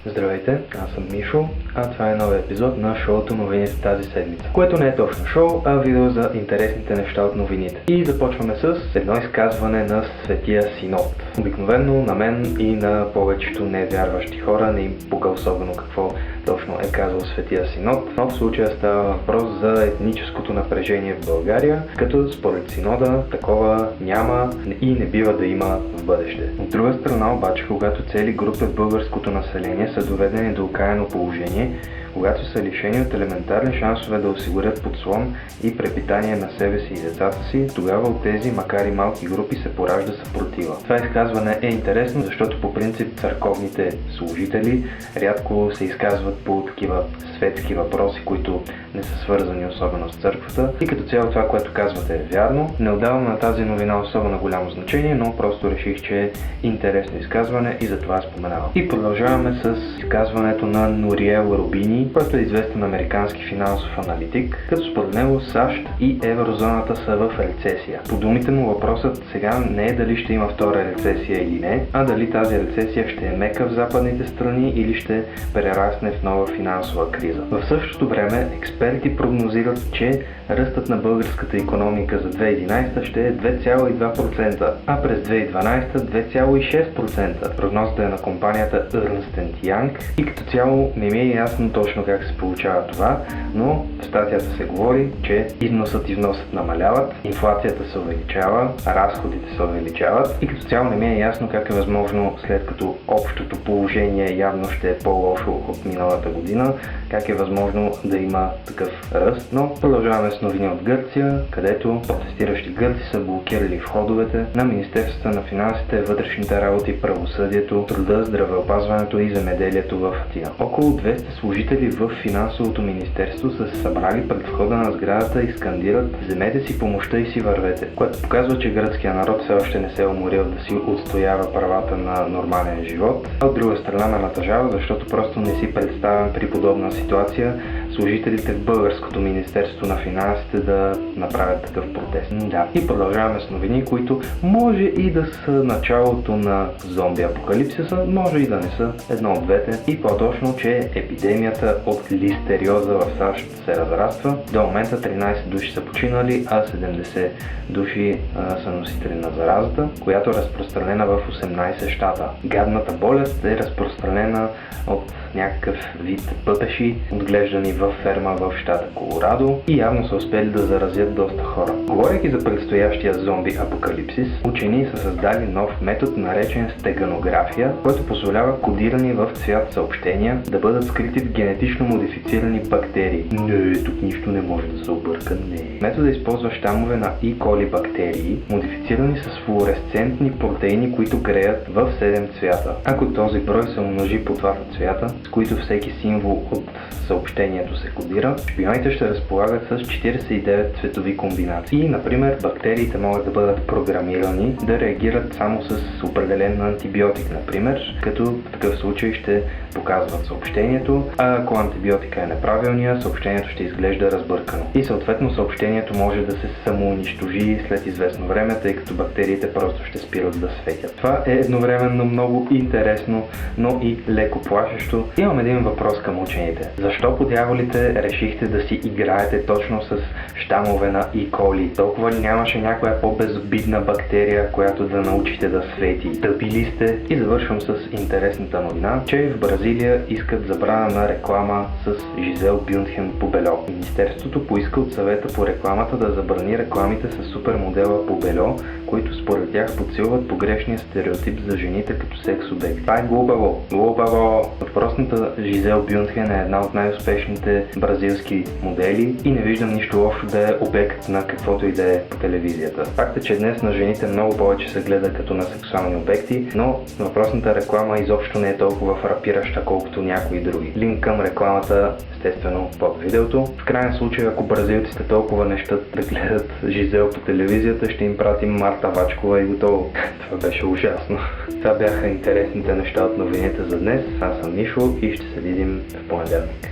Здравейте, аз съм Мишо, а това е новия епизод на шоуто новините тази седмица, което не е точно шоу, а видео за интересните неща от новините. И започваме с едно изказване на Светия Синод. Обикновено на мен и на повечето невярващи хора не им пука особено какво точно е казал Светия Синод, но в случая става въпрос за етническото напрежение в България, като според Синода такова няма и не бива да има в бъдеще. От друга страна обаче, когато цели групи от българското население са доведени до окаяно положение, когато са лишени от елементарни шансове да осигурят подслон и препитание на себе си и децата си, тогава от тези, макар и малки групи, се поражда съпротива. Това изказване е интересно, защото по принцип църковните служители рядко се изказват по такива светски въпроси, които не са свързани особено с църквата. И като цяло това, което казвате е вярно. Не отдавам на тази новина особено голямо значение, но просто реших, че е интересно изказване и затова споменавам. И продължаваме с изказването на Нориел Рубини, който е известен американски финансов аналитик, като според него САЩ и еврозоната са в рецесия. По думите му въпросът сега не е дали ще има втора рецесия или не, а дали тази рецесия ще е мека в западните страни или ще прерасне в нова финансова криза. В същото време експерти прогнозират, че ръстът на българската икономика за 2011 ще е 2,2%, а през 2012 2,6%. Прогнозата е на компанията Ernst & Young и като цяло не ми е ясно точно как се получава това, но в статията се говори, че износът и вносът намаляват, инфлацията се увеличава, разходите се увеличават и като цяло не ми е ясно как е възможно, след като общото положение явно ще е по-лошо от миналата година, как е възможно да има такъв ръст. Но продължаваме с новини от Гърция, където протестиращи гърци са блокирали входовете на Министерствата на финансите, вътрешните работи, правосъдието, труда, здравеопазването и земеделието в Атина. Около 200 служители в финансовото министерство са се събрали пред входа на сградата и скандират: "Вземете си помощта и си вървете", което показва, че гръцкият народ все още не се е уморил да си отстоява правата на нормален живот. А от друга страна ме натъжава, защото просто не си представям при подобна ситуация служителите в българското Министерство на финансите да направят такъв протест. Да. И продължаваме с новини, които може и да са началото на зомби апокалипсиса, може и да не са, едно от двете. И по-точно, че епидемията от листериоза в САЩ се разраства. До момента 13 души са починали, а 70 души са носители на заразата, която е разпространена в 18 щата. Гадната болест е разпространена от някакъв вид пъпеши, отглеждани в ферма в щата Колорадо и явно са успели да заразят доста хора. Говорейки за предстоящия зомби апокалипсис, учени са създали нов метод, наречен стеганография, който позволява кодирани в цвят съобщения да бъдат скрити в генетично модифицирани бактерии. Не, тук нищо не може да се обърка, не. Методът използва щамове на E. coli бактерии, модифицирани с флуоресцентни протеини, които греят в 7 цвята. Ако този брой се умножи по двата цвята, с които всеки символ от съобщението се кодира, шпионите ще разполагат с 49 цветови комбинации. И, например, бактериите могат да бъдат програмирани да реагират само с определен антибиотик, например, като в такъв случай ще показват съобщението, а ако антибиотика е неправилния, съобщението ще изглежда разбъркано. И съответно съобщението може да се самоунищожи след известно време, тъй като бактериите просто ще спират да светят. Това е едновременно много интересно, но и леко плашещо. Имам един въпрос към учените. Защо по дяволите решихте да си играете точно с щамове на E. coli? Толкова ли нямаше някоя по-безобидна бактерия, която да научите да свети? Тъпи ли сте? И завършвам с интересната новина, че в Бразилия искат забрана на реклама с Жизел Бюндхен Побельо. Министерството поиска от съвета по рекламата да забрани рекламите с супермодела Побельо, които според тях подсилват погрешния стереотип за жените като секс обект. Това е глупаво. Глупаво! Въпросната Жизел Бюндхен е една от най-успешните бразилски модели и не виждам нищо лошо да е обект на каквото и да е по телевизията. Факт е, че днес на жените много повече се гледа като на сексуални обекти, но въпросната реклама изобщо не е толкова фрапираща, колкото някои други. Линк към рекламата, естествено, под видеото. В крайен случай, ако бразилците толкова не щат да гледат Жизел по телевизията, ще им пратим Марта Вачкова и готово. Това беше ужасно. Това бяха интересните неща от новините за днес. Аз съм Мишо и ще се видим в понеделник.